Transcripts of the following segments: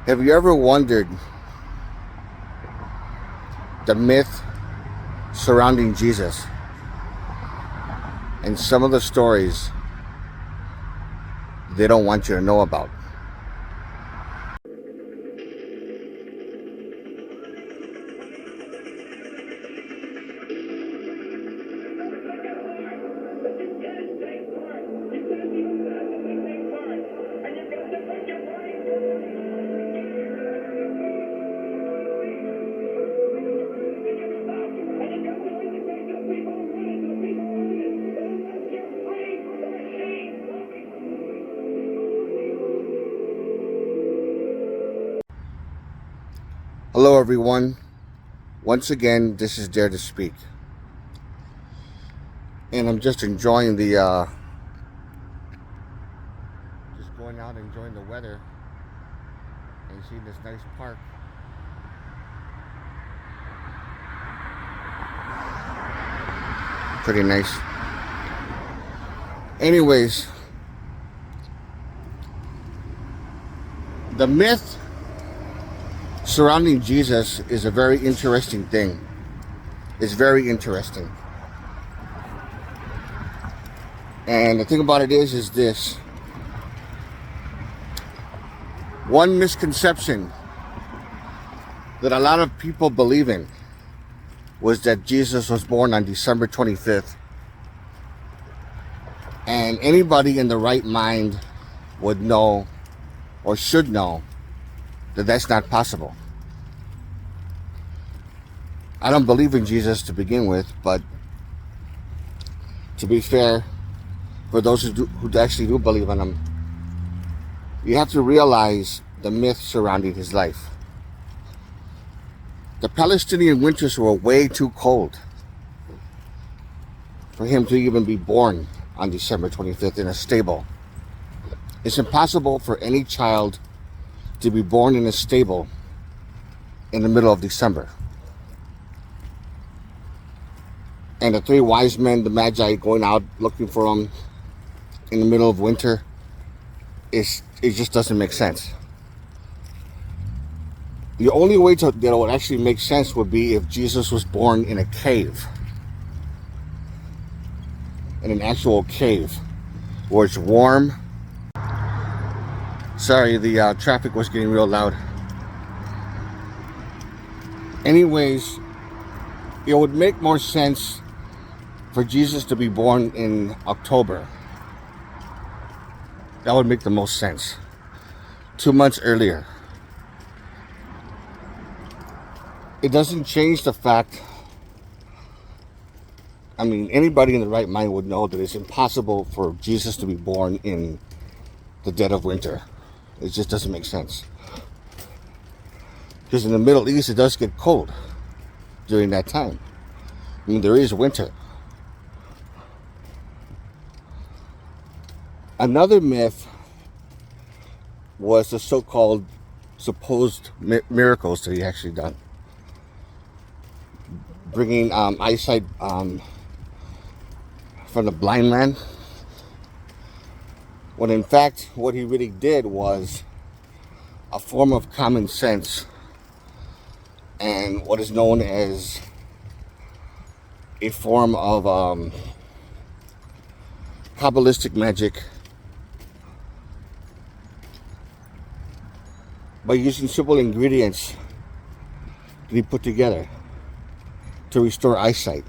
Have you ever wondered the myth surrounding Jesus and some of the stories they don't want you to know about? Hello everyone. Once again, this is Dare to Speak. And I'm just enjoying just going out enjoying the weather and seeing this nice park. Pretty nice. Anyways, the myth surrounding Jesus is a very interesting thing. It's very interesting. And the thing about it is this. One misconception that a lot of people believe in was that Jesus was born on December 25th. And anybody in the right mind would know or should know that that's not possible. I don't believe in Jesus to begin with, but to be fair, for those who actually do believe in him, you have to realize the myth surrounding his life. The Palestinian winters were way too cold for him to even be born on December 25th in a stable. It's impossible for any child to be born in a stable in the middle of December. And the three wise men, the Magi, going out looking for him in the middle of winter, it just doesn't make sense. The only way that it would actually make sense would be if Jesus was born in a cave. In an actual cave where it's warm. Sorry, the traffic was getting real loud. Anyways, it would make more sense for Jesus to be born in October. That would make the most sense. 2 months earlier. It doesn't change the fact, anybody in the right mind would know that it's impossible for Jesus to be born in the dead of winter. It just doesn't make sense. Because in the Middle East, it does get cold during that time. There is winter. Another myth was the so-called supposed miracles that he actually done. Bringing eyesight from the blind man. When in fact, what he really did was a form of common sense and what is known as a form of Kabbalistic magic by using simple ingredients that he put together to restore eyesight.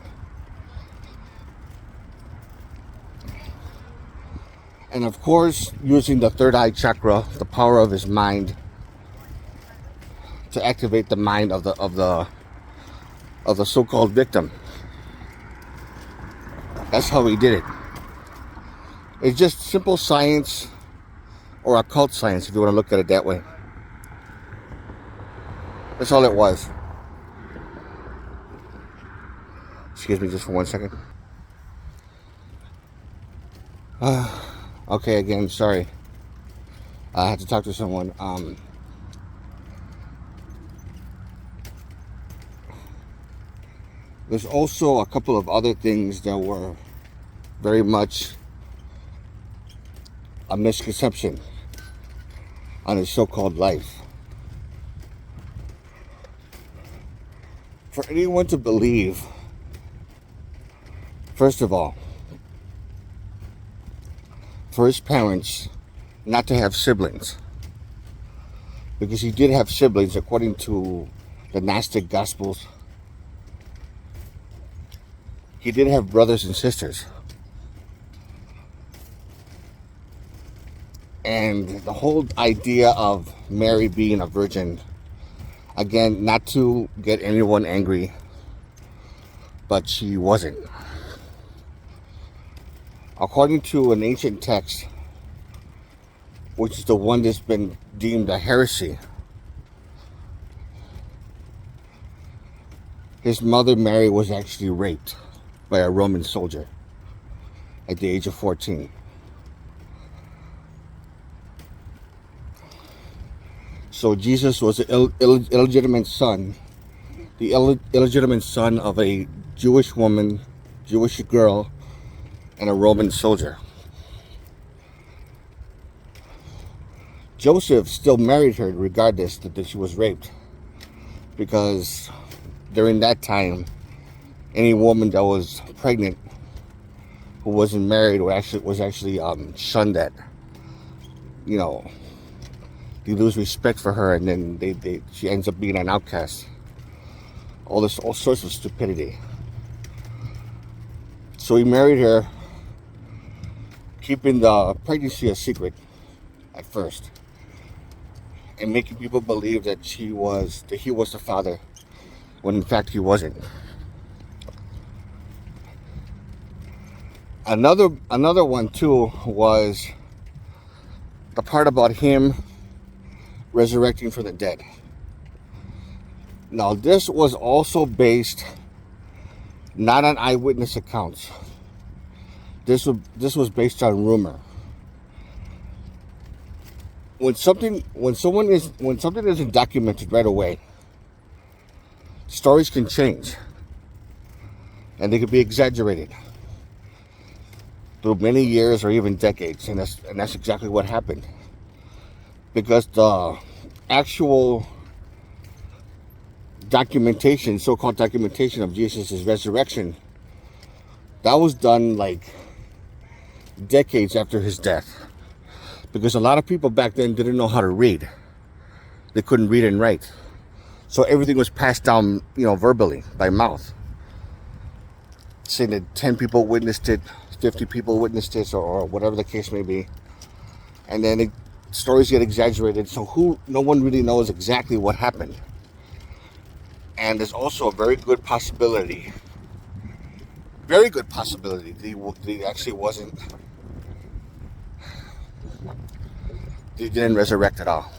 And of course, using the third eye chakra, the power of his mind, to activate the mind of the so-called victim. That's how he did it. It's just simple science, or occult science, if you want to look at it that way. That's all it was. Excuse me just for 1 second. Okay, again, sorry. I had to talk to someone. There's also a couple of other things that were very much a misconception on his so-called life. For anyone to believe, first of all, for his parents not to have siblings, because he did have siblings according to the Gnostic Gospels. He did have brothers and sisters. And the whole idea of Mary being a virgin, again, not to get anyone angry, but she wasn't. According to an ancient text, which is the one that's been deemed a heresy, his mother Mary was actually raped by a Roman soldier at the age of 14. So Jesus was an illegitimate son, the illegitimate son of a Jewish woman, Jewish girl, and a Roman soldier. Joseph still married her regardless that she was raped, because during that time, any woman that was pregnant who wasn't married was actually shunned at. You know, you lose respect for her, and then she ends up being an outcast. All sorts of stupidity. So he married her, keeping the pregnancy a secret at first, and making people believe that he was the father, when in fact he wasn't. Another one too was the part about him resurrecting from the dead. Now, this was also based not on eyewitness accounts. This was based on rumor. When something isn't documented right away, stories can change, and they can be exaggerated through many years or even decades, and that's exactly what happened. Because the actual documentation, so-called documentation of Jesus' resurrection, that was done like decades after his death. Because a lot of people back then didn't know how to read. They couldn't read and write. So everything was passed down, verbally, by mouth. Saying that 10 people witnessed it, 50 people witnessed it, or whatever the case may be. And then stories get exaggerated, so no one really knows exactly what happened. And there's also a very good possibility that he actually wasn't, he didn't resurrect at all.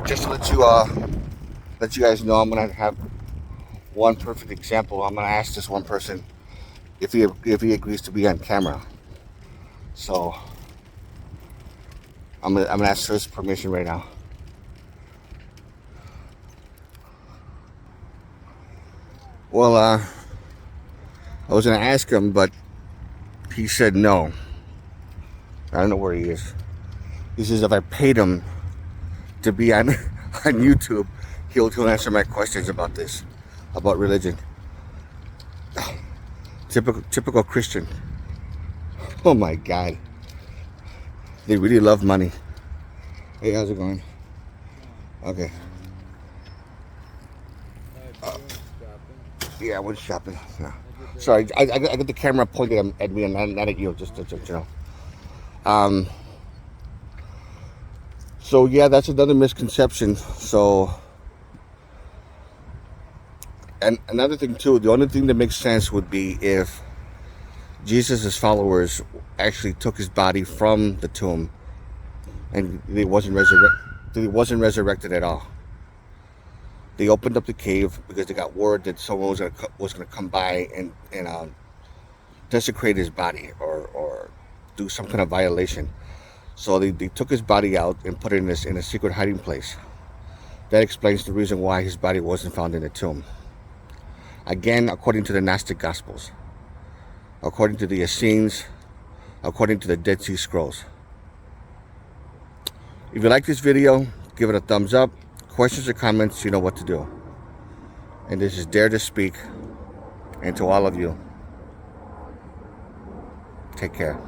Just to let you guys know, I'm gonna have one perfect example. I'm gonna ask this one person if he agrees to be on camera. So I'm gonna ask for his permission right now. Well, I was gonna ask him, but he said no. I don't know where he is. He says if I paid him to be on YouTube, he'll answer my questions about this, about religion. Typical Christian. Oh my God. They really love money. Hey, how's it going? Okay. Yeah, I went shopping. No. Sorry, I got the camera pointed at me and not at you, just So yeah, that's another misconception. So, and another thing too, the only thing that makes sense would be if Jesus' followers actually took his body from the tomb and he wasn't resurrected at all. They opened up the cave because they got word that someone was gonna come by and desecrate his body or do some kind of violation. So they took his body out and put it in a secret hiding place. That explains the reason why his body wasn't found in the tomb. Again, according to the Gnostic Gospels, according to the Essenes, according to the Dead Sea Scrolls. If you like this video, give it a thumbs up. Questions or comments, you know what to do. And this is Dare to Speak. And to all of you, take care.